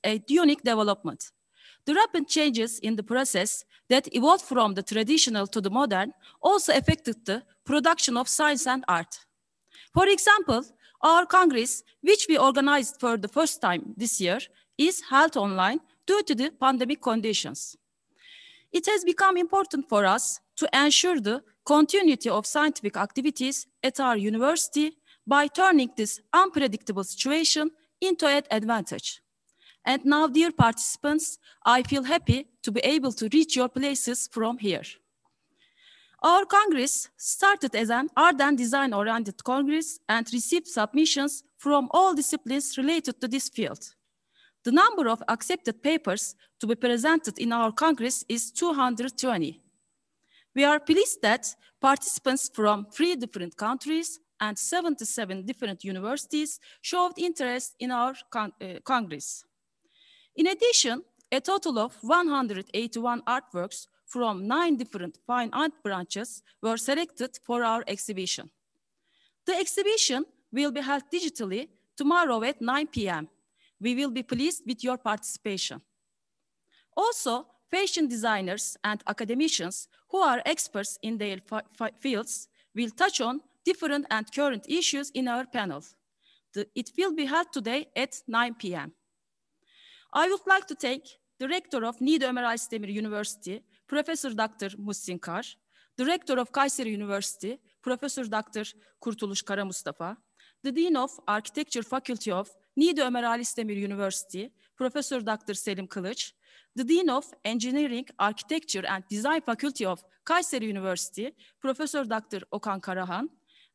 a unique development. The rapid changes in the process that evolved from the traditional to the modern also affected the production of science and art. For example, our Congress, which we organized for the first time this year, is held online due to the pandemic conditions. It has become important for us to ensure the continuity of scientific activities at our university by turning this unpredictable situation into an advantage. And now, dear participants, I feel happy to be able to reach your places from here. Our Congress started as an art and design-oriented Congress and received submissions from all disciplines related to this field. The number of accepted papers to be presented in our Congress is 220. We are pleased that participants from 3 different countries and 77 different universities showed interest in our Congress. In addition, a total of 181 artworks from 9 different fine art branches were selected for our exhibition. The exhibition will be held digitally tomorrow at 9 p.m. We will be pleased with your participation. Also, fashion designers and academicians who are experts in their fields will touch on different and current issues in our panel. It will be held today at 9 p.m. I would like to thank the Rector of Niğde Ömer Aysdemir University, Professor Dr. Muhsin Kar, the Rector of Kayseri University, Professor Dr. Kurtuluş Kara Mustafa, the Dean of Architecture Faculty of Niğde Ömer Aysdemir University, Professor Dr. Selim Kılıç, the Dean of Engineering, Architecture and Design Faculty of Kayseri University, Professor Dr. Okan Karahan,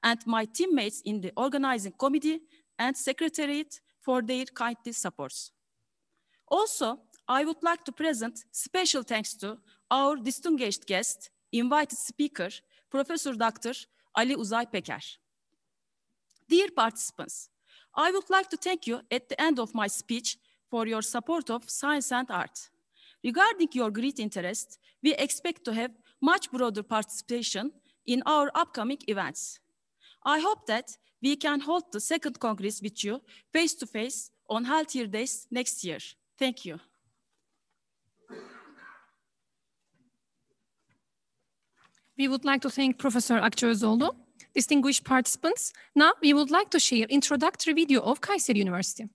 and my teammates in the organizing committee and secretariat for their kindly supports. Also, I would like to present special thanks to our distinguished guest, invited speaker, Professor Dr. Ali Uzay Peker. Dear participants, I would like to thank you at the end of my speech for your support of science and art. Regarding your great interest, we expect to have much broader participation in our upcoming events. I hope that we can hold the second Congress with you face-to-face on healthier days next year. Thank you. We would like to thank Professor Akça Özoğlu. Distinguished participants, now we would like to share introductory video of Kayseri University.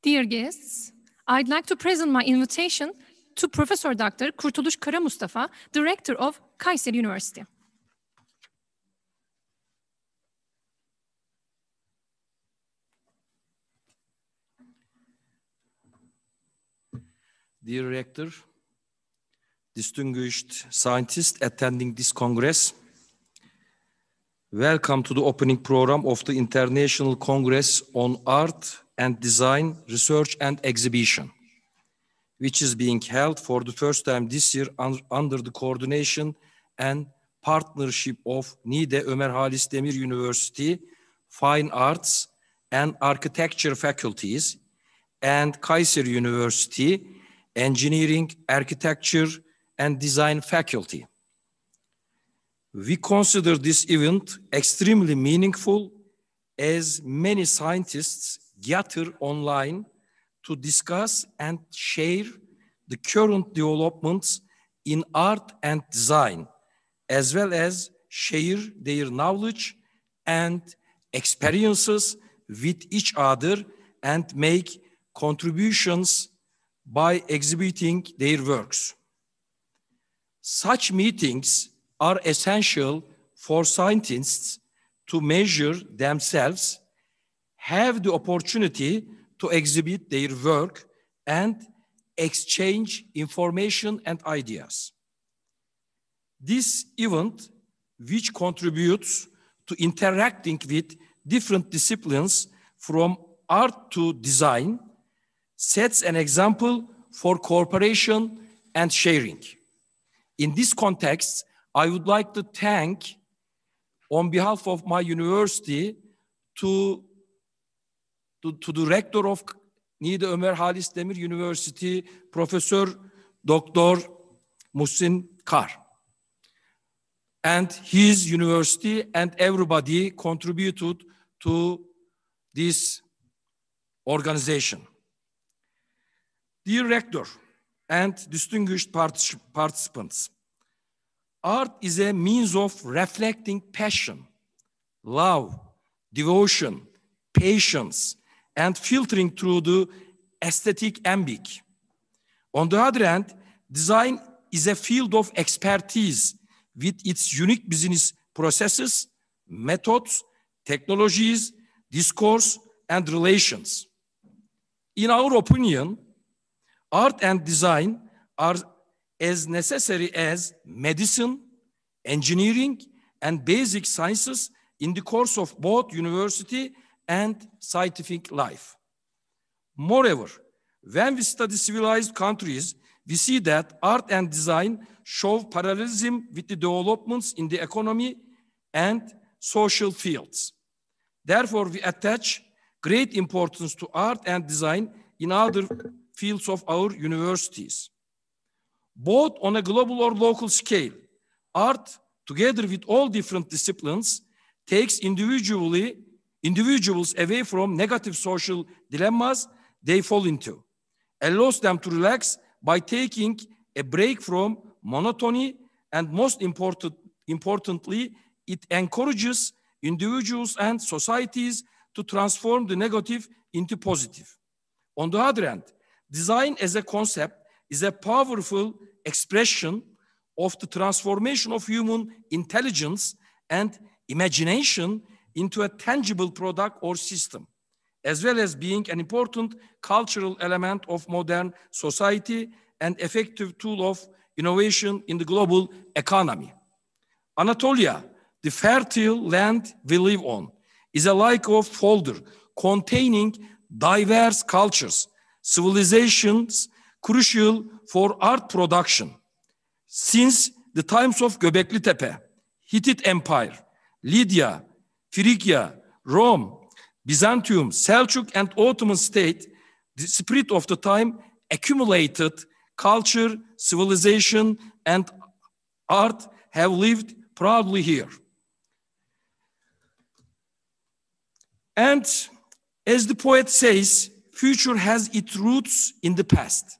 Dear guests, I'd like to present my invitation to Professor Dr. Kurtuluş Kara Mustafa, Director of Kayseri University. Dear Rector, distinguished scientists attending this Congress, welcome to the opening program of the International Congress on Art and Design, Research and Exhibition, which is being held for the first time this year under the coordination and partnership of Niğde Ömer Halis Demir University, Fine Arts and Architecture faculties, and Kayseri University, Engineering, Architecture and Design faculty. We consider this event extremely meaningful as many scientists gather online to discuss and share the current developments in art and design, as well as share their knowledge and experiences with each other and make contributions by exhibiting their works. Such meetings are essential for scientists to measure themselves, have the opportunity to exhibit their work, and exchange information and ideas. This event, which contributes to interacting with different disciplines from art to design, sets an example for cooperation and sharing. In this context, I would like to thank, on behalf of my university, to the rector of Niğde Ömer Halis Demir University, Professor Dr. Muhsin Kar, and his university, and everybody contributed to this organization. Dear Rector and distinguished participants, art is a means of reflecting passion, love, devotion, patience, and filtering through the aesthetic ambiguity. On the other hand, design is a field of expertise with its unique business processes, methods, technologies, discourse, and relations. In our opinion, art and design are as necessary as medicine, engineering, and basic sciences in the course of both university and scientific life. Moreover, when we study civilized countries, we see that art and design show parallelism with the developments in the economy and social fields. Therefore, we attach great importance to art and design in other fields of our universities. Both on a global or local scale, art, together with all different disciplines, takes individuals away from negative social dilemmas they fall into, allows them to relax by taking a break from monotony, and most importantly, it encourages individuals and societies to transform the negative into positive. On the other hand, design as a concept is a powerful expression of the transformation of human intelligence and imagination into a tangible product or system, as well as being an important cultural element of modern society and effective tool of innovation in the global economy. Anatolia, the fertile land we live on, is a like of folder containing diverse cultures, civilizations crucial for art production. Since the times of Göbekli Tepe, Hittite Empire, Lydia, Phrygia, Rome, Byzantium, Seljuk, and Ottoman state, the spirit of the time accumulated culture, civilization, and art have lived proudly here. And as the poet says, future has its roots in the past.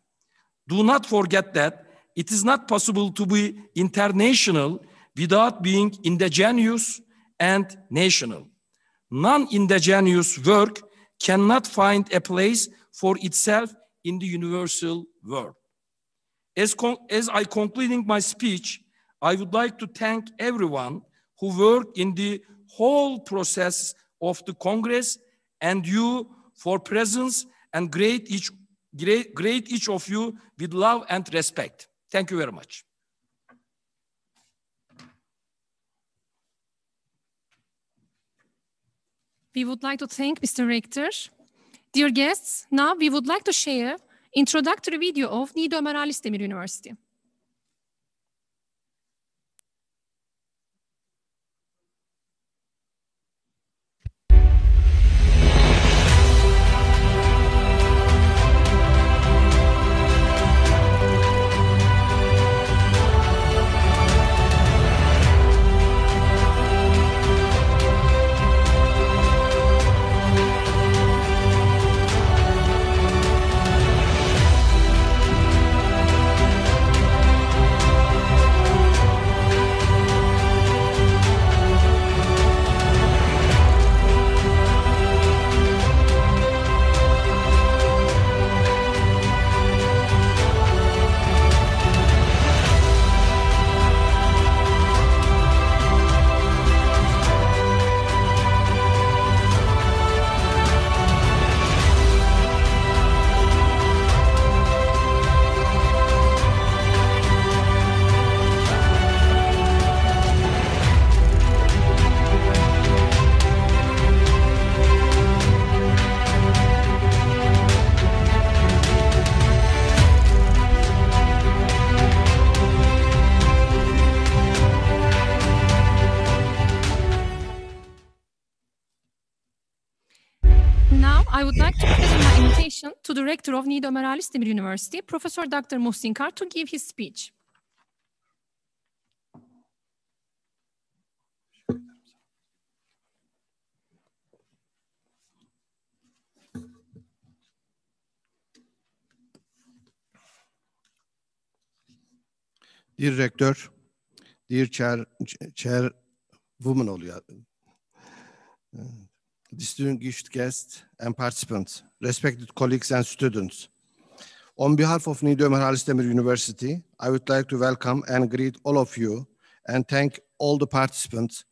Do not forget that it is not possible to be international without being indigenous and national. Non-indigenous work cannot find a place for itself in the universal world. As I concluding my speech, I would like to thank everyone who worked in the whole process of the Congress and you for presence and great each of you with love and respect. Thank you very much. We would like to thank Mr. Rector. Dear guests, now we would like to share introductory video of Niğde Ömer Halis Demir University. Now, I would like to present my invitation to the rector of Niğde Ömer Halis Demir University, Professor Dr. Muhsin Kar, to give his speech. Dear Rector, dear Chairwoman oluyor. Distinguished guests and participants, respected colleagues and students. On behalf of Niğde Ömer Halis Demir University, I would like to welcome and greet all of you and thank all the participants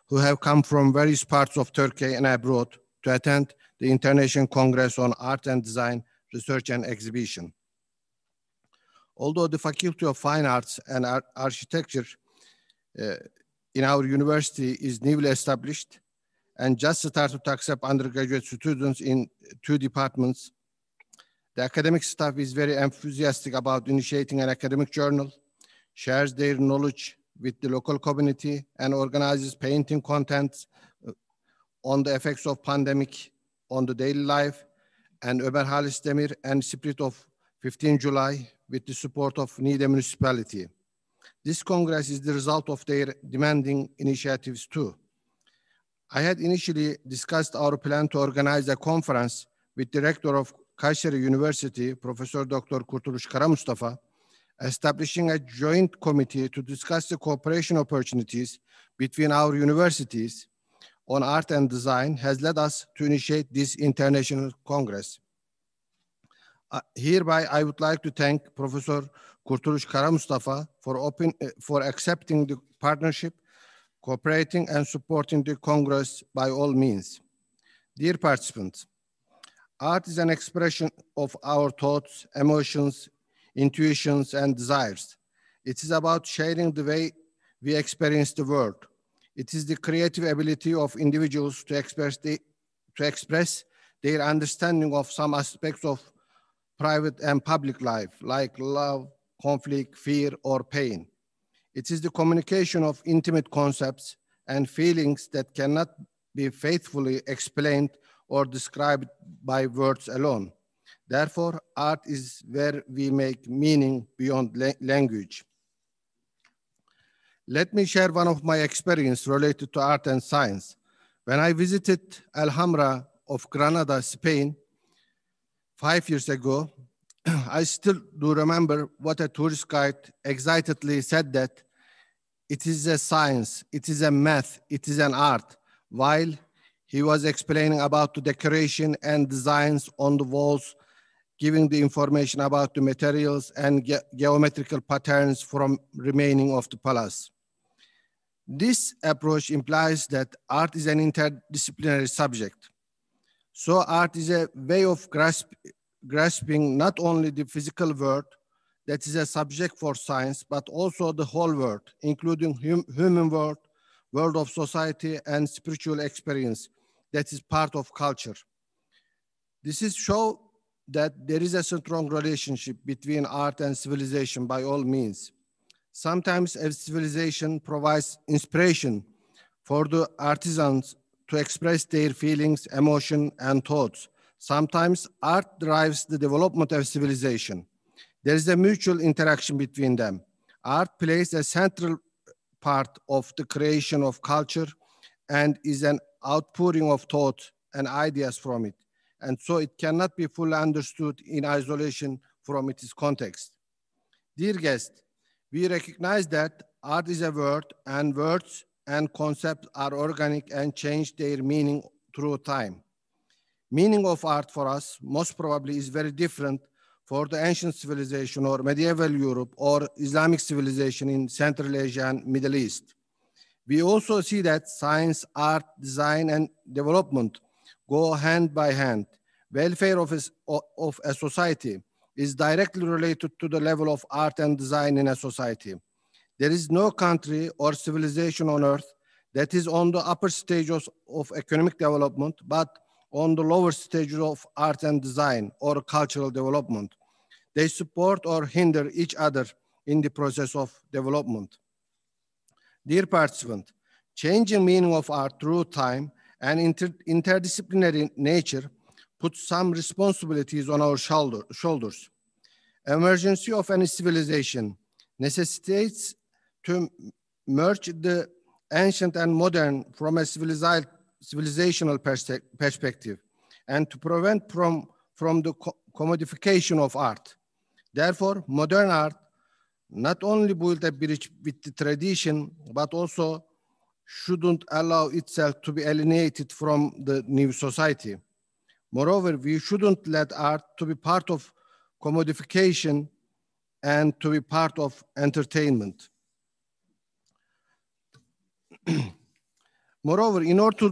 who have come from various parts of Turkey and abroad to attend the International Congress on Art and Design, Research and Exhibition. Although the Faculty of Fine Arts and Architecture in our university is newly established and just started to accept undergraduate students in 2 departments, the academic staff is very enthusiastic about initiating an academic journal, shares their knowledge with the local community, and organizes painting contents on the effects of pandemic on the daily life, and Ömer Halis Demir and Spirit of 15 July with the support of Niğde municipality. This Congress is the result of their demanding initiatives too. I had initially discussed our plan to organize a conference with the rector of Kayseri University, Professor Dr. Kurtuluş Karamustafa, establishing a joint committee to discuss the cooperation opportunities between our universities on art and design has led us to initiate this international congress. Hereby, I would like to thank Professor Kurtuluş Karamustafa for accepting the partnership, cooperating and supporting the Congress by all means. Dear participants, art is an expression of our thoughts, emotions, intuitions, and desires. It is about sharing the way we experience the world. It is the creative ability of individuals to express their understanding of some aspects of private and public life, like love, conflict, fear, or pain. It is the communication of intimate concepts and feelings that cannot be faithfully explained or described by words alone. Therefore, art is where we make meaning beyond language. Let me share one of my experiences related to art and science. When I visited Alhambra of Granada, Spain, 5 years ago, I still do remember what a tourist guide excitedly said, that it is a science, it is a math, it is an art, while he was explaining about the decoration and designs on the walls giving the information about the materials and geometrical patterns from remaining of the palace. This approach implies that art is an interdisciplinary subject. So art is a way of grasping not only the physical world that is a subject for science, but also the whole world, including human world, world of society, and spiritual experience that is part of culture. This is show that there is a strong relationship between art and civilization by all means. Sometimes a civilization provides inspiration for the artisans to express their feelings, emotion, and thoughts. Sometimes art drives the development of civilization. There is a mutual interaction between them. Art plays a central part of the creation of culture and is an outpouring of thought and ideas from it. And so it cannot be fully understood in isolation from its context. Dear guests, we recognize that art is a word, and words and concepts are organic and change their meaning through time. Meaning of art for us most probably is very different for the ancient civilization or medieval Europe or Islamic civilization in Central Asia and Middle East. We also see that science, art, design, and development go hand by hand. Welfare of a society is directly related to the level of art and design in a society. There is no country or civilization on earth that is on the upper stages of economic development, but on the lower stages of art and design or cultural development. They support or hinder each other in the process of development. Dear participant, changing meaning of art through time and interdisciplinary nature puts some responsibilities on our shoulders. Emergency of any civilization necessitates to merge the ancient and modern from a civilizational perspective and to prevent from the commodification of art. Therefore, modern art not only build a bridge with the tradition, but also shouldn't allow itself to be alienated from the new society. Moreover, we shouldn't let art to be part of commodification and to be part of entertainment. Moreover, in order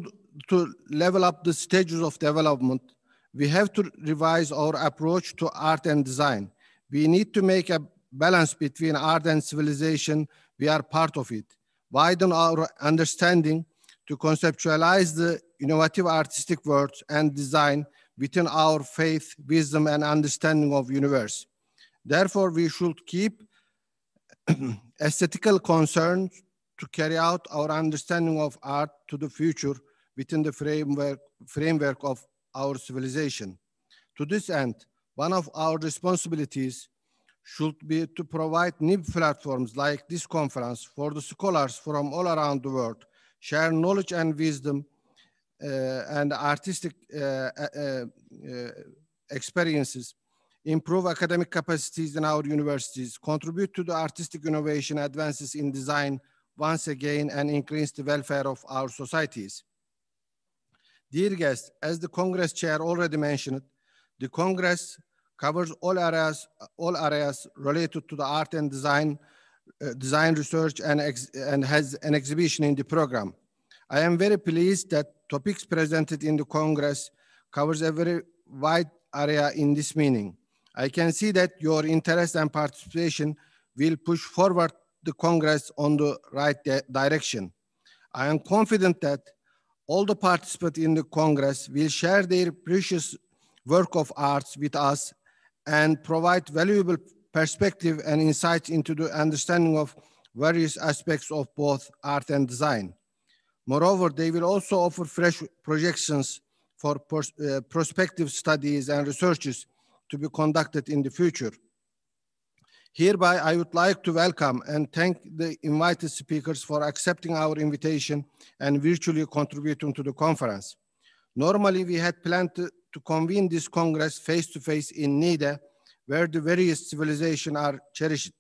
to level up the stages of development, we have to revise our approach to art and design. We need to make a balance between art and civilization. We are part of it. Widen our understanding to conceptualize the innovative artistic words and design within our faith, wisdom, and understanding of the universe. Therefore, we should keep aesthetical concerns to carry out our understanding of art to the future within the framework of our civilization. To this end, one of our responsibilities should be to provide new platforms like this conference for the scholars from all around the world, share knowledge and wisdom and artistic experiences, improve academic capacities in our universities, contribute to the artistic innovation advances in design once again, and increase the welfare of our societies. Dear guests, as the Congress Chair already mentioned, the Congress covers all areas related to the art and design research and has an exhibition in the program. I am very pleased that topics presented in the Congress covers a very wide area in this meaning. I can see that your interest and participation will push forward the Congress on the right direction. I am confident that all the participants in the Congress will share their precious work of arts with us and provide valuable perspective and insights into the understanding of various aspects of both art and design. Moreover, they will also offer fresh projections for prospective studies and researches to be conducted in the future. Hereby, I would like to welcome and thank the invited speakers for accepting our invitation and virtually contributing to the conference. Normally, we had planned to convene this Congress face-to-face in Niğde, where the various civilizations are cherished.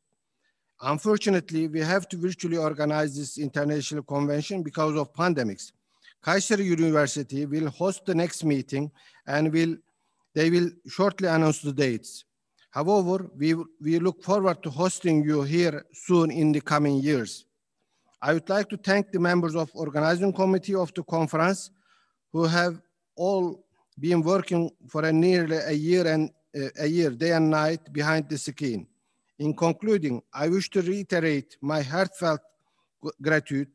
Unfortunately, we have to virtually organize this international convention because of pandemics. Kayseri University will host the next meeting and will They will shortly announce the dates. However, we look forward to hosting you here soon in the coming years. I would like to thank the members of organizing committee of the conference who have all been working for nearly a year, day and night behind the screen. In concluding, I wish to reiterate my heartfelt gratitude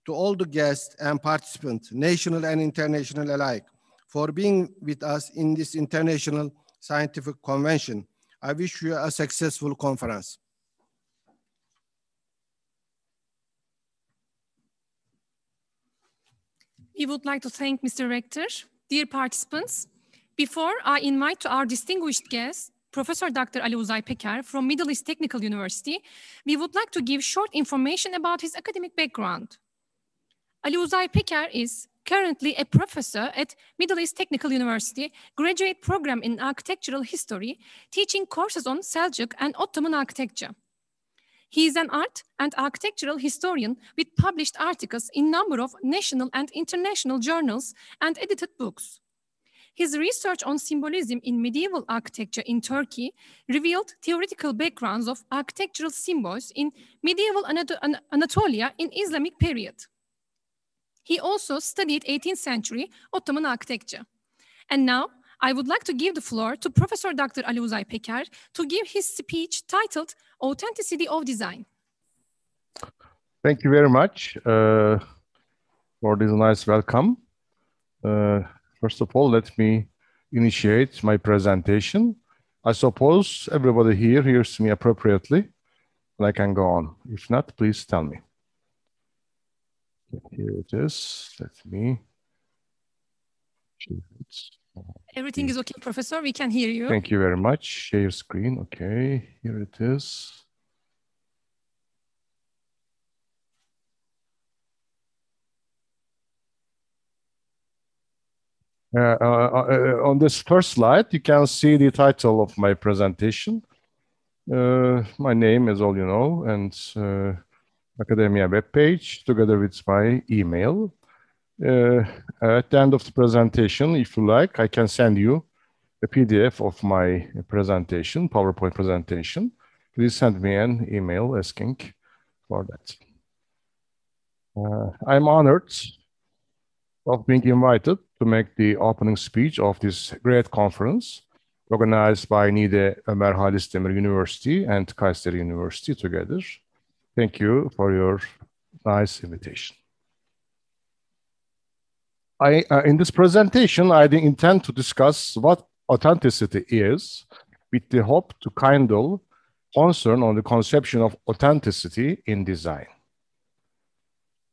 to all the guests and participants, national and international alike, for being with us in this international scientific convention. I wish you a successful conference. We would like to thank Mr. Rector. Dear participants, before I invite to our distinguished guest, Professor Dr. Ali Uzay Peker from Middle East Technical University, we would like to give short information about his academic background. Ali Uzay Peker is currently a professor at Middle East Technical University, graduate program in architectural history, teaching courses on Seljuk and Ottoman architecture. He is an art and architectural historian with published articles in a number of national and international journals and edited books. His research on symbolism in medieval architecture in Turkey revealed theoretical backgrounds of architectural symbols in medieval Anatolia in Islamic period. He also studied 18th century Ottoman architecture. And now, I would like to give the floor to Professor Dr. Ali Uzay Peker to give his speech titled Authenticity of Design. Thank you very much for this nice welcome. First of all, let me initiate my presentation. I suppose everybody here hears me appropriately, and I can go on. If not, please tell me. Here it is. Let me share it. Everything is okay, Professor. We can hear you. Thank you very much. Share screen. Okay, here it is. On this first slide, you can see the title of my presentation. My name is all you know, and Academia webpage together with my email. At the end of the presentation, if you like, I can send you a PDF of my presentation, PowerPoint presentation. Please send me an email asking for that. I'm honored of being invited to make the opening speech of this great conference organized by Niğde Ömer Halis Demir University and Kayseri University together. Thank you for your nice invitation. In this presentation, I intend to discuss what authenticity is with the hope to kindle concern on the conception of authenticity in design.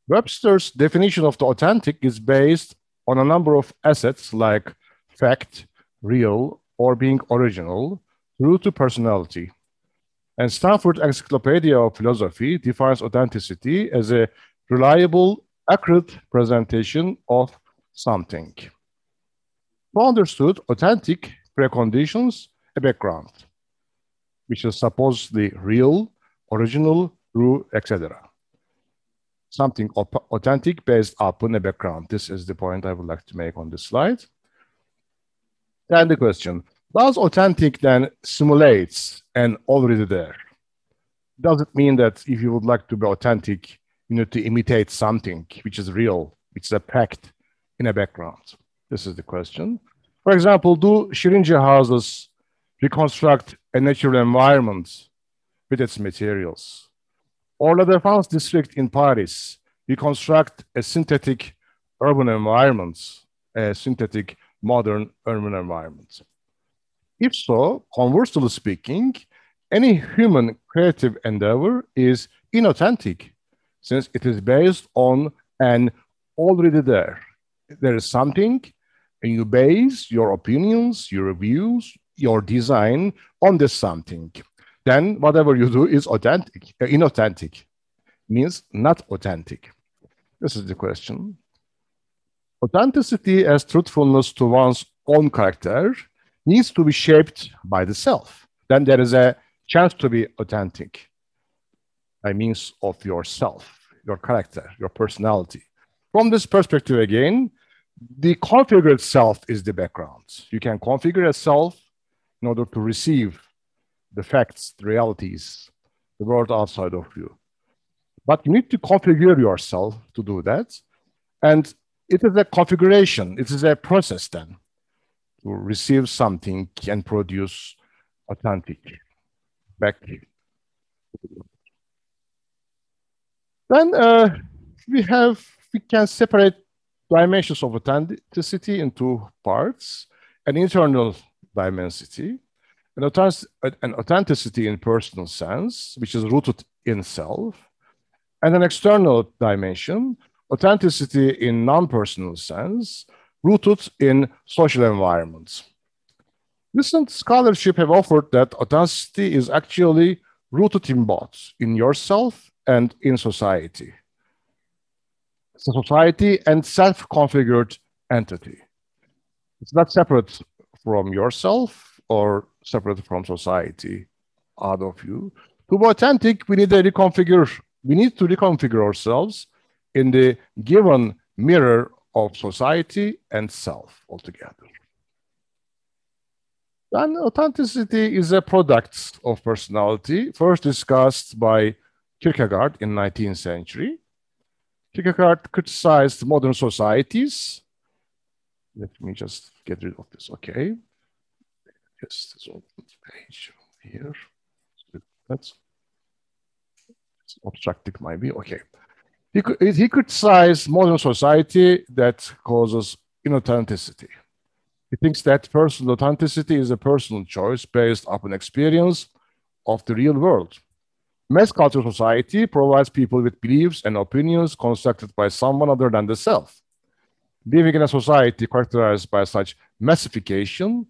Webster's definition of the authentic is based on a number of assets like fact, real, or being original, through to personality. And Stanford Encyclopedia of Philosophy defines authenticity as a reliable, accurate presentation of something. To understood, authentic preconditions a background, which is supposedly real, original, true, etc. Something authentic based upon a background. This is the point I would like to make on this slide. Then the question, does authentic then simulates an already there? Does it mean that if you would like to be authentic, you need to imitate something which is real, which is a fact in a background? This is the question. For example, do Şirince houses reconstruct a natural environment with its materials? Or La Défense district in Paris reconstruct a synthetic urban environment, a synthetic modern urban environment? If so, conversely speaking, any human creative endeavor is inauthentic since it is based on an already there. There is something and you base your opinions, your views, your design on this something. Then whatever you do is authentic, inauthentic, means not authentic. This is the question. Authenticity as truthfulness to one's own character needs to be shaped by the self. Then there is a chance to be authentic by means of yourself, your character, your personality. From this perspective again, the configured self is the background. You can configure a self in order to receive the facts, the realities, the world outside of you. But you need to configure yourself to do that. And it is a configuration, it is a process then to receive something and produce authentic back. Then we can separate dimensions of authenticity into parts: an internal dimensity, an authenticity in personal sense, which is rooted in self, and an external dimension, authenticity in non-personal sense, rooted in social environments. Recent scholarship have offered that authenticity is actually rooted in both, in yourself and in society. It's a society and self-configured entity. It's not separate from yourself or separate from society out of you. To be authentic, we need to reconfigure ourselves in the given mirror of society and self altogether. And authenticity is a product of personality, first discussed by Kierkegaard in the 19th century. Kierkegaard criticized modern societies. Let me just get rid of this, okay. Yes, this open page here. That's obstructing maybe, okay. He criticized modern society that causes inauthenticity. He thinks that personal authenticity is a personal choice based upon experience of the real world. Mass culture society provides people with beliefs and opinions constructed by someone other than the self. Living in a society characterized by such massification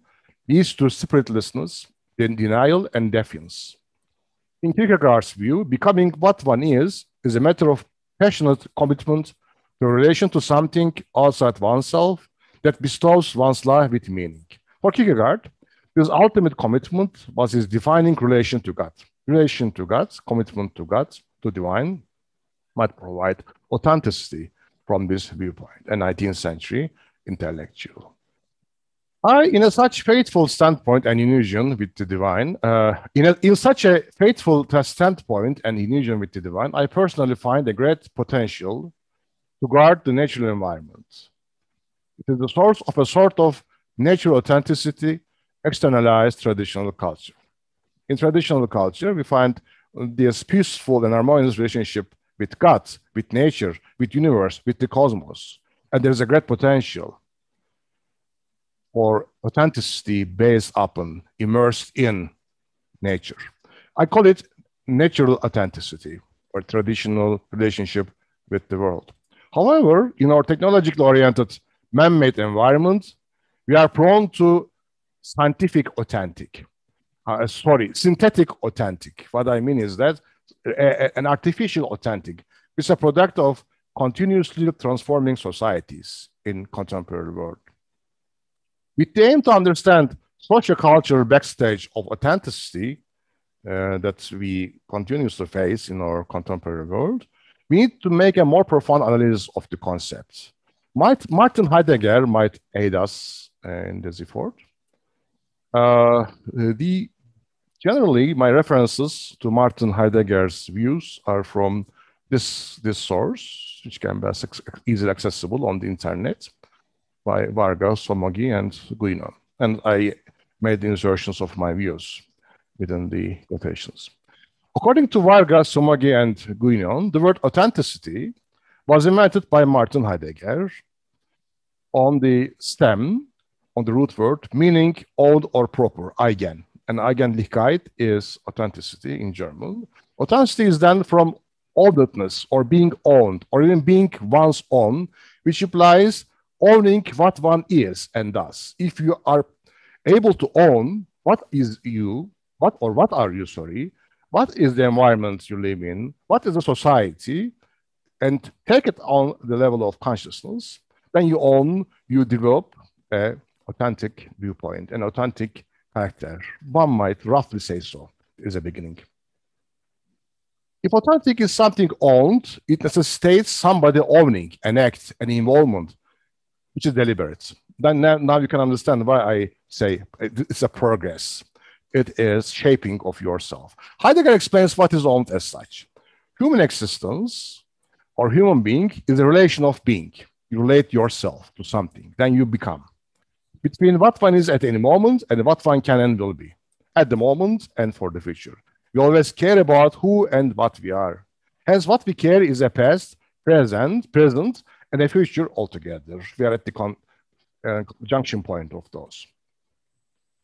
leads to spiritlessness, denial, and defiance. In Kierkegaard's view, becoming what one is a matter of passionate commitment to a relation to something outside oneself that bestows one's life with meaning. For Kierkegaard, his ultimate commitment was his defining relation to God. Relation to God, commitment to God, to divine, might provide authenticity from this viewpoint, a 19th century intellectual. In such faithful standpoint and union with the divine, in such a faithful standpoint and union with the divine, I personally find a great potential to guard the natural environment. It is the source of a sort of natural authenticity, externalized traditional culture. In traditional culture, we find this peaceful and harmonious relationship with God, with nature, with universe, with the cosmos. And there is a great potential for authenticity based upon, immersed in nature. I call it natural authenticity or traditional relationship with the world. However, in our technologically oriented man-made environment, we are prone to synthetic authentic. What I mean is that an artificial authentic is a product of continuously transforming societies in contemporary world. With the aim to understand social cultural backstage of authenticity that we continuously face in our contemporary world, we need to make a more profound analysis of the concepts. Martin Heidegger might aid us in this effort. Generally, my references to Martin Heidegger's views are from this source, which can be easily accessible on the internet by Vargas, Somogyi, and Guinon. And I made the insertions of my views within the quotations. According to Vargas, Somogyi, and Guinon, the word authenticity was invented by Martin Heidegger on the stem, on the root word, meaning owned or proper, eigen. And Eigenlichkeit is authenticity in German. Authenticity is then from ownedness or being owned or even being one's own, which implies owning what one is and does. If you are able to own what is you, what are you, what is the environment you live in, what is the society, and take it on the level of consciousness, then you develop an authentic viewpoint, an authentic character. One might roughly say so is a beginning. If authentic is something owned, it necessitates somebody owning an act, an involvement, which is deliberate. Then now you can understand why I say it's a progress. It is shaping of yourself. Heidegger explains what is owned as such. Human existence or human being is a relation of being. You relate yourself to something, then you become. Between what one is at any moment and what one can and will be. At the moment and for the future. We always care about who and what we are. Hence, what we care is a past, present, and a future altogether. We are at the junction point of those.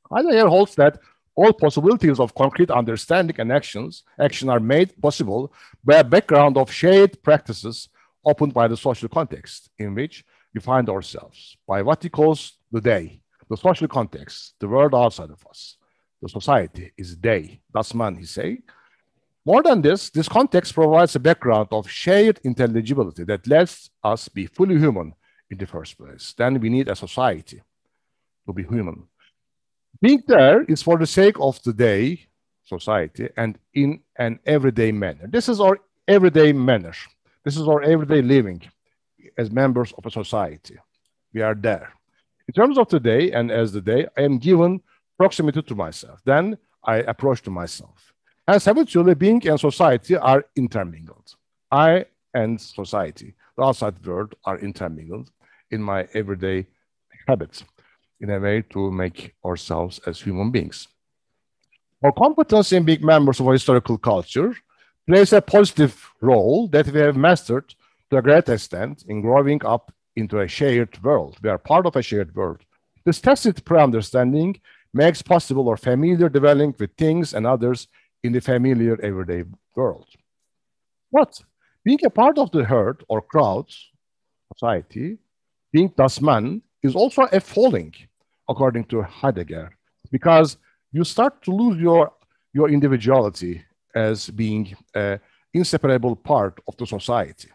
Heidegger holds that all possibilities of concrete understanding and action are made possible by a background of shared practices opened by the social context in which we find ourselves, by what he calls the day, the social context, the world outside of us. The society is they, das man, he say. More than this context provides a background of shared intelligibility that lets us be fully human in the first place. Then we need a society to be human. Being there is for the sake of the day, society, and in an everyday manner. This is our everyday manner. This is our everyday living as members of a society. We are there. In terms of today and as the day, I am given proximity to myself. Then I approach to myself. And habitually, being and society are intermingled. I and society, the outside world, are intermingled in my everyday habits in a way to make ourselves as human beings. Our competence in being members of a historical culture plays a positive role that we have mastered to a great extent in growing up into a shared world. We are part of a shared world. This tacit pre-understanding makes possible our familiar dwelling with things and others in the familiar everyday world. But being a part of the herd or crowd, society, being das man, is also a falling, according to Heidegger, because you start to lose your individuality as being an inseparable part of the society.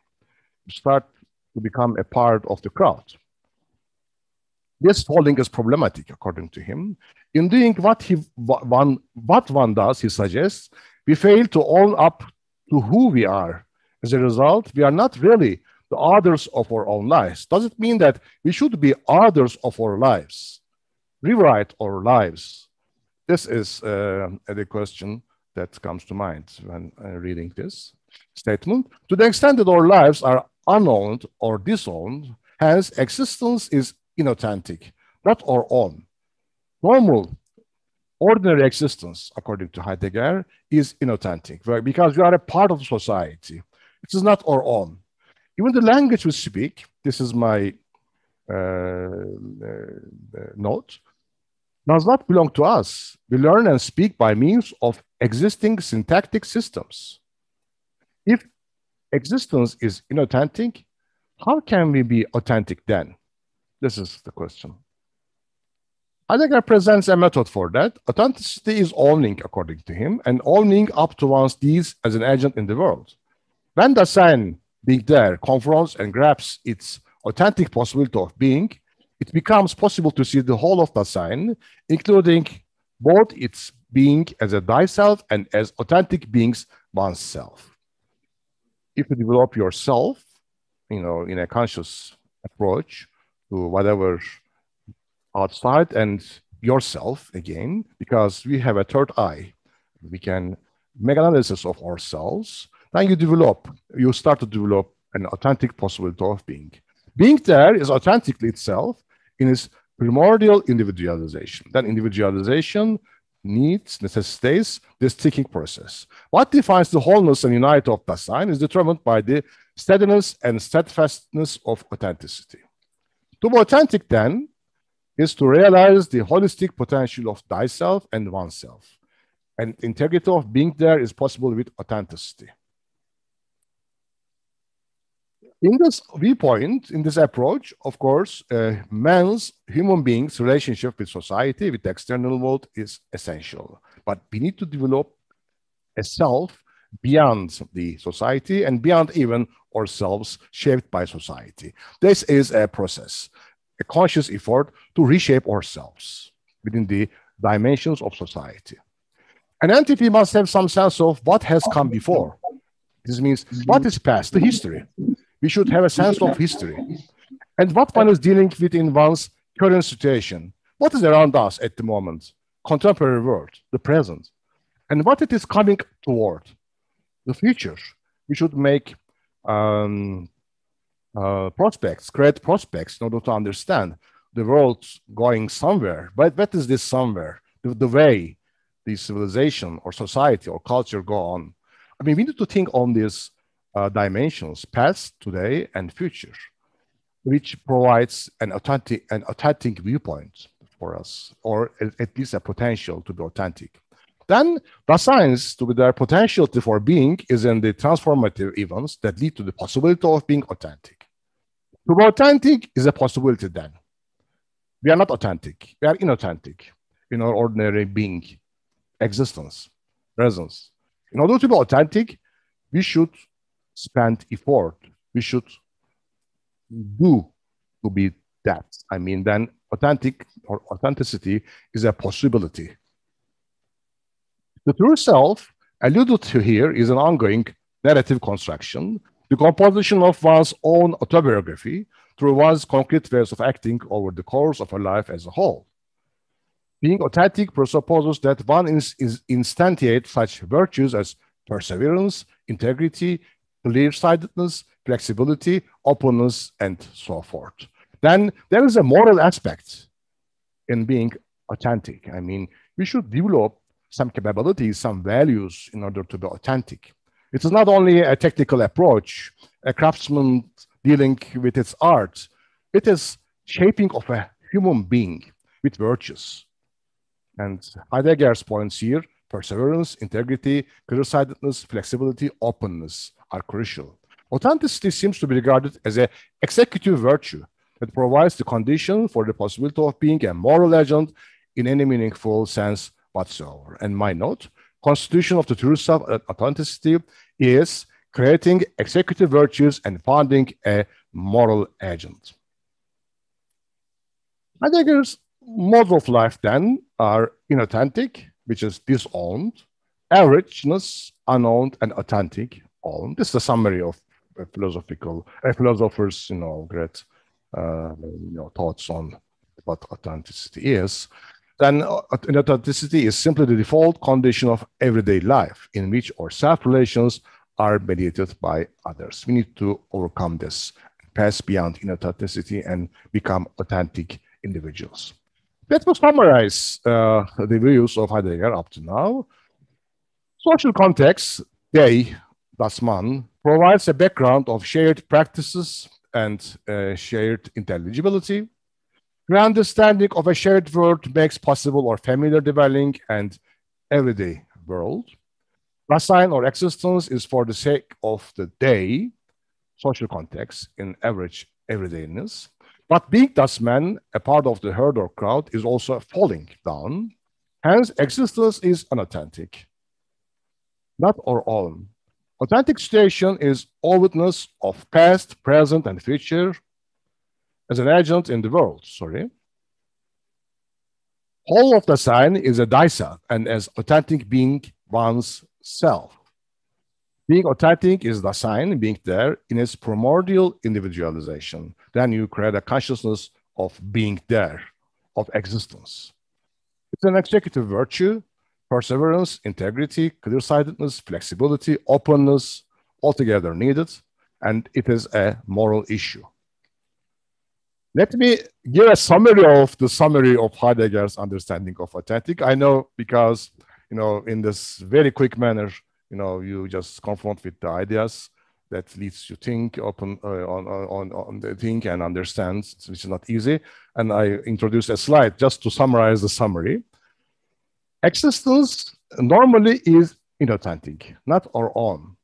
You start to become a part of the crowd. This falling is problematic, according to him. In doing what one does, he suggests, we fail to own up to who we are. As a result, we are not really the authors of our own lives. Does it mean that we should be authors of our lives? Rewrite our lives? This is the question that comes to mind when reading this statement. To the extent that our lives are unowned or disowned, hence existence is inauthentic, not our own. Normal, ordinary existence, according to Heidegger, is inauthentic because we are a part of society. It is not our own. Even the language we speak, this is my note, does not belong to us. We learn and speak by means of existing syntactic systems. If existence is inauthentic, how can we be authentic then? This is the question. Heidegger presents a method for that. Authenticity is owning, according to him, and owning up to one's deeds as an agent in the world. When the sign, being there, confronts and grabs its authentic possibility of being, it becomes possible to see the whole of the sign, including both its being as a thyself and as authentic beings oneself. If you develop yourself, in a conscious approach to whatever outside and yourself again, because we have a third eye, we can make analysis of ourselves. Then you start to develop an authentic possibility of being. Being there is authentically itself in its primordial individualization. Then individualization necessitates this thinking process. What defines the wholeness and unity of the sign is determined by the steadiness and steadfastness of authenticity. To be authentic, then, is to realize the holistic potential of thyself and oneself. And integrity of being there is possible with authenticity. In this viewpoint, in this approach, of course, man's, human beings' relationship with society, with the external world is essential. But we need to develop a self beyond the society and beyond even ourselves shaped by society. This is a process, a conscious effort to reshape ourselves within the dimensions of society. An entity must have some sense of what has come before. This means what is past, the history. We should have a sense of history. and what one is dealing with in one's current situation. What is around us at the moment? Contemporary world, the present, and what it is coming toward, the future. We should make prospects, create prospects in order to understand the world going somewhere. But what is this somewhere? The way the civilization or society or culture go on. I mean, we need to think on these dimensions, past, today, and future, which provides an authentic viewpoint for us, or at least a potential to be authentic. Then the science, to be their potentiality for being, is in the transformative events that lead to the possibility of being authentic. To be authentic is a possibility then. We are not authentic, we are inauthentic in our ordinary being, existence, presence. In order to be authentic, we should spend effort. We should do to be that. I mean, then authentic or authenticity is a possibility. The true self alluded to here is an ongoing narrative construction, the composition of one's own autobiography through one's concrete ways of acting over the course of a life as a whole. Being authentic presupposes that one is instantiate such virtues as perseverance, integrity, clear-sightedness, flexibility, openness, and so forth. Then there is a moral aspect in being authentic. I mean, we should develop some capabilities, some values in order to be authentic. It is not only a technical approach, a craftsman dealing with its art. It is shaping of a human being with virtues. And Heidegger's points here, perseverance, integrity, clear-sightedness, flexibility, openness are crucial. Authenticity seems to be regarded as an executive virtue that provides the condition for the possibility of being a moral agent in any meaningful sense whatsoever. And my note, constitution of the true self authenticity is creating executive virtues and founding a moral agent. Heidegger's modes of life then are inauthentic, which is disowned, averageness, unowned, and authentic, owned. This is a summary of philosophers' great thoughts on what authenticity is. Then inauthenticity is simply the default condition of everyday life in which our self-relations are mediated by others. We need to overcome this, pass beyond inauthenticity, and become authentic individuals. Let me summarize the views of Heidegger up to now. Social context, das Man, provides a background of shared practices and shared intelligibility. The understanding of a shared world makes possible our familiar dwelling and everyday world. Dasein or existence is for the sake of the day, social context in average everydayness. But being das Man, a part of the herd or crowd, is also falling down. Hence, existence is unauthentic, not our own. Authentic situation is all witness of past, present, and future as an agent in the world, Whole of Dasein is a thyself and as authentic being one's self. Being authentic is Dasein, being there in its primordial individualization. Then you create a consciousness of being there, of existence. It's an executive virtue, perseverance, integrity, clear-sightedness, flexibility, openness, altogether needed, and it is a moral issue. Let me give a summary of Heidegger's understanding of authentic. I know because, in this very quick manner, you just confront with the ideas that leads you think open on the think and understand, which is not easy. And I introduced a slide just to summarize the summary. Existence normally is inauthentic, not our own.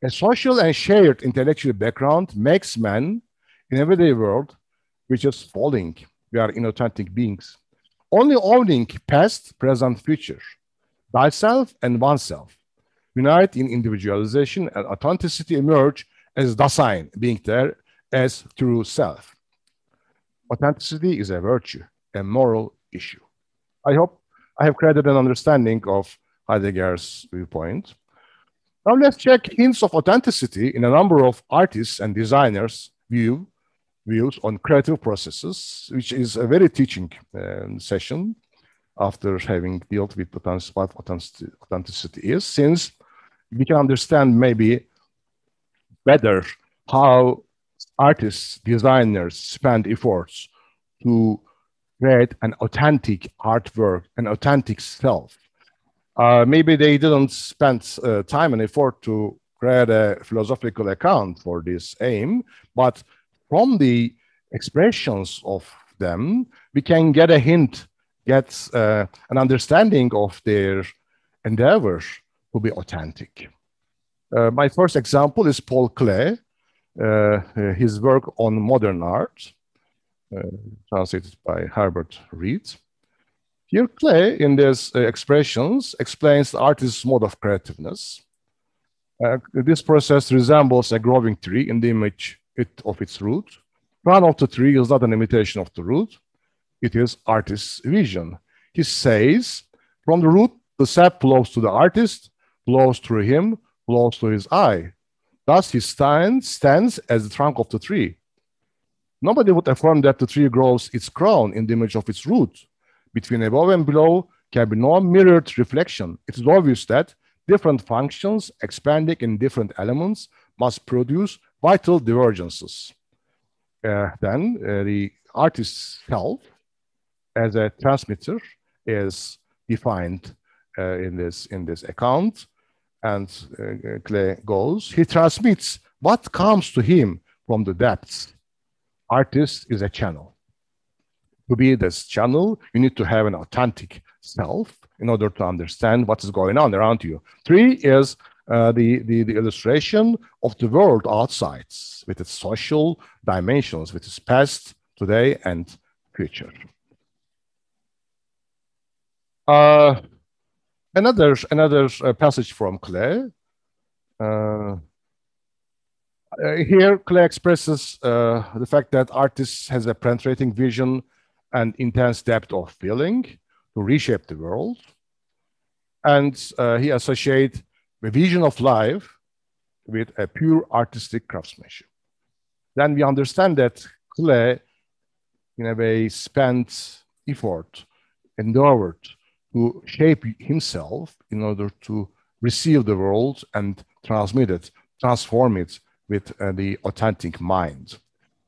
A social and shared intellectual background makes man in everyday world, which is falling. We are inauthentic beings. Only owning past, present, future, thyself and oneself, unite in individualization and authenticity emerge as Dasein, being there as true self. Authenticity is a virtue, a moral issue. I hope I have created an understanding of Heidegger's viewpoint. Now let's check hints of authenticity in a number of artists and designers' view views on creative processes, which is a very teaching session after having dealt with what authenticity is, since we can understand maybe better how artists, designers spend efforts to create an authentic artwork, an authentic self. Maybe they didn't spend time and effort to create a philosophical account for this aim, but from the expressions of them, we can get a hint, get an understanding of their endeavor to be authentic. My first example is Paul Klee, his work on modern art, translated by Herbert Reed. Here, Klee, in these expressions, explains the artist's mode of creativeness. This process resembles a growing tree in the image of its root. Crown of the tree is not an imitation of the root. It is artist's vision. He says, from the root, the sap flows to the artist, flows through him, flows to his eye. Thus, he stands as the trunk of the tree. Nobody would affirm that the tree grows its crown in the image of its root. Between above and below can be no mirrored reflection. It is obvious that different functions expanding in different elements must produce vital divergences. Then the artist's self as a transmitter is defined in this account, and Klee goes, he transmits what comes to him from the depths. Artist is a channel. To be this channel, you need to have an authentic self in order to understand what is going on around you. 3 is the illustration of the world outside, with its social dimensions, with its past, today, and future. Another passage from Klee. Here, Klee expresses the fact that artists has a penetrating vision and intense depth of feeling to reshape the world. And he associates the vision of life with a pure artistic craftsmanship. Then we understand that Klee, in a way, spent effort, endeavored to shape himself in order to receive the world and transmit it, transform it with the authentic mind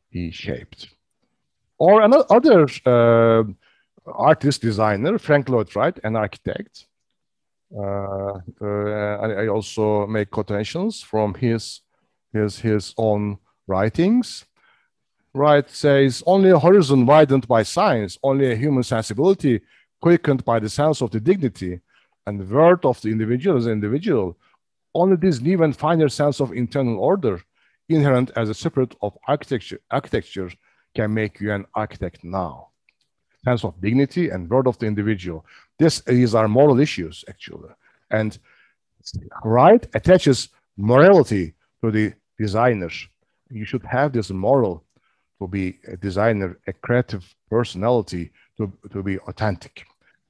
he shaped. Or another artist, designer, Frank Lloyd Wright, an architect. I also make quotations from his own writings. Wright says, only a horizon widened by science, only a human sensibility quickened by the sense of the dignity and the worth of the individual as an individual, only this new and finer sense of internal order inherent as a spirit of architecture can make you an architect now. Sense of dignity and worth of the individual. These are moral issues, actually. And Wright attaches morality to the designer. You should have this moral to be a designer, a creative personality, to be authentic.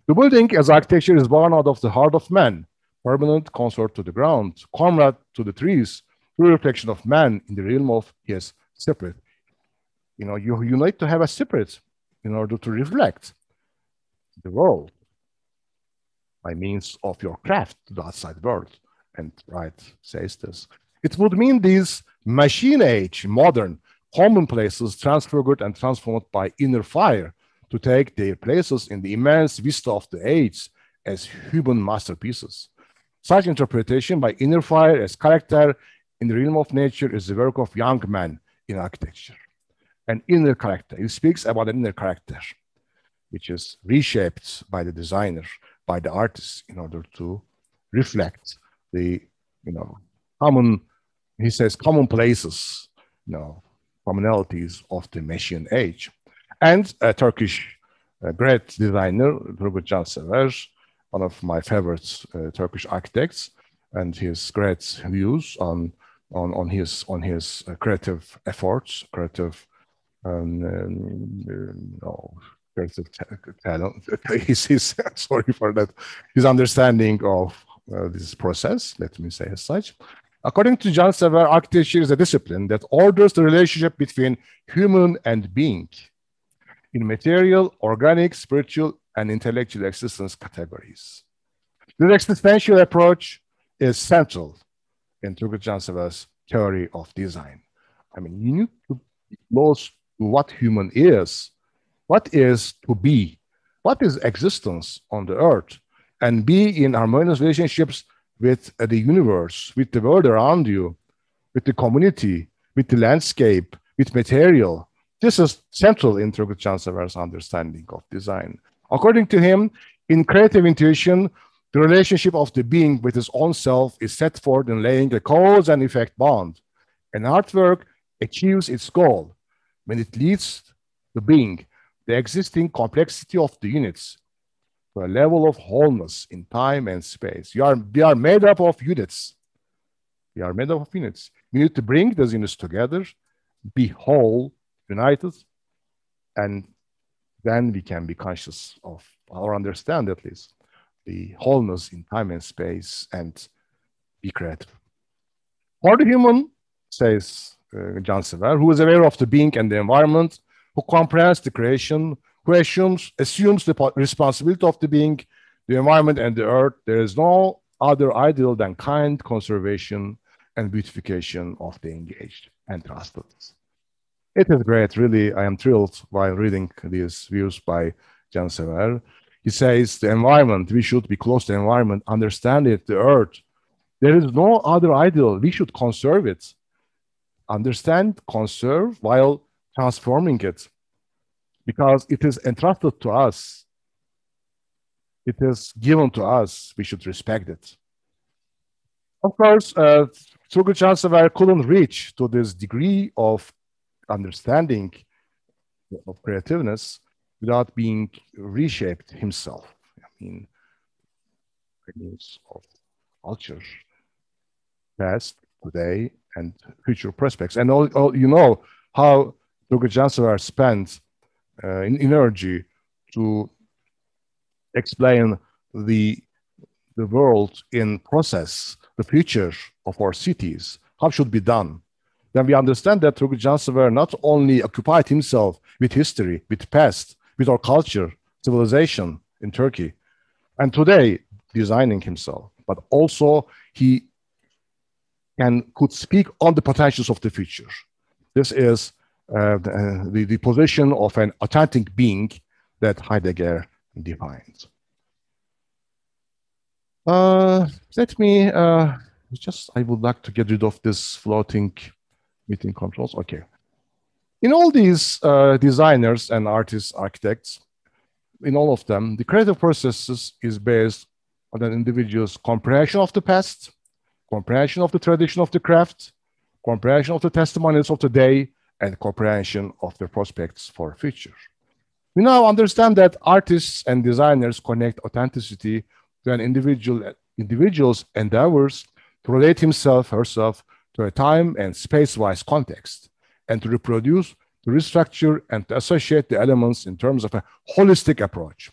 The building as architecture is born out of the heart of man, permanent consort to the ground, comrade to the trees, true reflection of man in the realm of his spirit. You know, you need to have a spirit in order to reflect the world by means of your craft to the outside world. And Wright says this. It would mean these machine age, modern, commonplaces transfigured and transformed by inner fire to take their places in the immense vista of the age as human masterpieces. Such interpretation by inner fire as character in the realm of nature is the work of young men in architecture. An inner character. He speaks about an inner character, which is reshaped by the designer, by the artist, in order to reflect the, common, he says, commonplaces, commonalities of the machine age. And a Turkish great designer, Turgut Cansever, one of my favorite Turkish architects, and his great views on his creative efforts, creative talent. His sorry for that. His understanding of this process. Let me say as such. According to John Sever, architecture is a discipline that orders the relationship between human and being in material, organic, spiritual, and intellectual existence categories. This existential approach is central in Turgut Cansever's theory of design. I mean, you need to be close to what human is, what is to be, what is existence on the earth, and be in harmonious relationships with the universe, with the world around you, with the community, with the landscape, with material. This is central in Turgut Cansever's understanding of design. According to him, in creative intuition, the relationship of the being with his own self is set forth in laying a cause and effect bond. An artwork achieves its goal when it leads the being, the existing complexity of the units, to a level of wholeness in time and space. We are made up of units. We are made up of units. We need to bring those units together, be whole, united, and then we can be conscious of, or understand at least, the wholeness in time and space and be creative. For the human, says John Sever, who is aware of the being and the environment, who comprehends the creation, who assumes the responsibility of the being, the environment, and the earth, there is no other ideal than kind conservation and beautification of the engaged and trusted. It is great, really. I am thrilled while reading these views by John Sever. He says the environment, we should be close to the environment, understand it, the earth. There is no other ideal. We should conserve it. Understand, conserve while transforming it, because it is entrusted to us. It is given to us. We should respect it. Of course, Turgut Cansever couldn't reach to this degree of understanding of creativeness without being reshaped himself. I mean, of culture, past, today, and future prospects. And all you know how Turgut Cansever spent energy to explain the world in process, the future of our cities, how should be done. Then we understand that Turgut Cansever not only occupied himself with history, with past, with our culture, civilization in Turkey, and today designing himself, but also he could speak on the potentials of the future. This is the position of an authentic being that Heidegger defines. Let me I would like to get rid of this floating meeting controls. Okay. In all these designers and artists, architects, in all of them, the creative processes is based on an individual's comprehension of the past, comprehension of the tradition of the craft, comprehension of the testimonials of the day, and comprehension of their prospects for the future. We now understand that artists and designers connect authenticity to an individual's endeavors to relate himself, herself, to a time and space-wise context, and to reproduce, to restructure, and to associate the elements in terms of a holistic approach.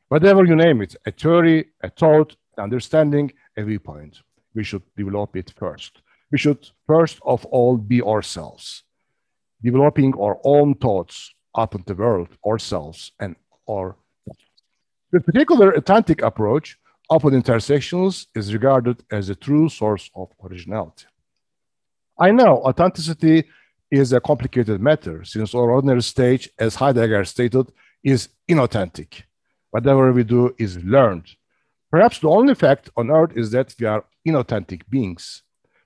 Whatever you name it, a theory, a thought, an understanding, a viewpoint, we should develop it first. We should first of all be ourselves, developing our own thoughts upon the world, ourselves, and our. The particular authentic approach upon intersections is regarded as a true source of originality. I know authenticity is a complicated matter, since our ordinary stage, as Heidegger stated, is inauthentic. Whatever we do is learned. Perhaps the only fact on earth is that we are inauthentic beings,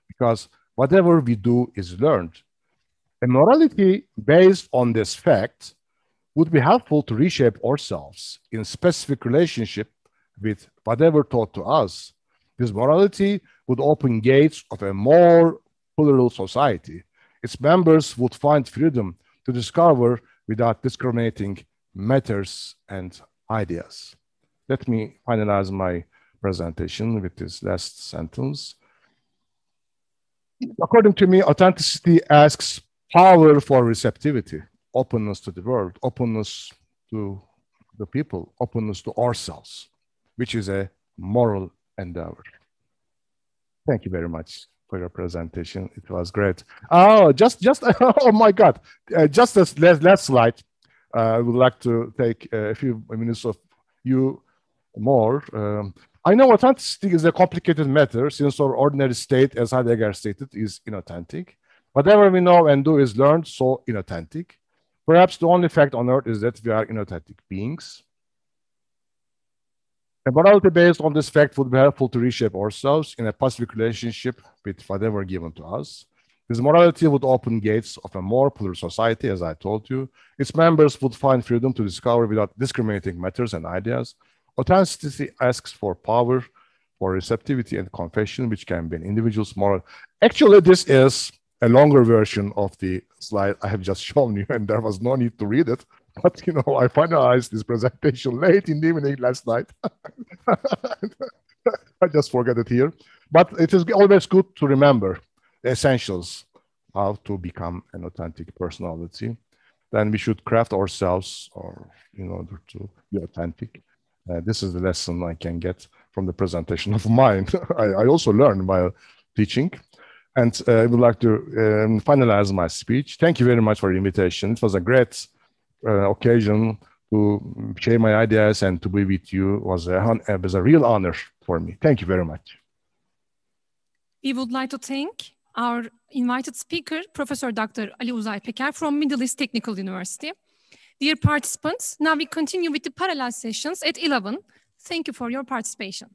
because whatever we do is learned. A morality based on this fact would be helpful to reshape ourselves in specific relationship with whatever taught to us. This morality would open gates of a more plural society. Its members would find freedom to discover without discriminating matters and ideas. Let me finalize my presentation with this last sentence. According to me, authenticity asks power for receptivity, openness to the world, openness to the people, openness to ourselves, which is a moral endeavor. Thank you very much for your presentation. It was great. Oh, just oh my God! Just this last slide. I would like to take a few minutes of you more. I know authenticity is a complicated matter since our ordinary state, as Heidegger stated, is inauthentic. Whatever we know and do is learned, so inauthentic. Perhaps the only fact on earth is that we are inauthentic beings. A morality based on this fact would be helpful to reshape ourselves in a pacific relationship with whatever given to us. This morality would open gates of a more plural society, as I told you. Its members would find freedom to discover without discriminating matters and ideas. Authenticity asks for power, for receptivity and confession, which can be an individual's moral. Actually, this is a longer version of the slide I have just shown you, and there was no need to read it. But, you know, I finalized this presentation late in the evening last night. I just forgot it here. But it is always good to remember the essentials, how to become an authentic personality. Then we should craft ourselves in order to be authentic. This is the lesson I can get from the presentation of mine. I also learned while teaching. And I would like to finalize my speech. Thank you very much for the invitation. It was a great occasion to share my ideas and to be with you. It was a real honor for me. Thank you very much. We would like to thank our invited speaker, Professor Dr. Ali Uzay Peker from Middle East Technical University. Dear participants, now we continue with the parallel sessions at 11. Thank you for your participation.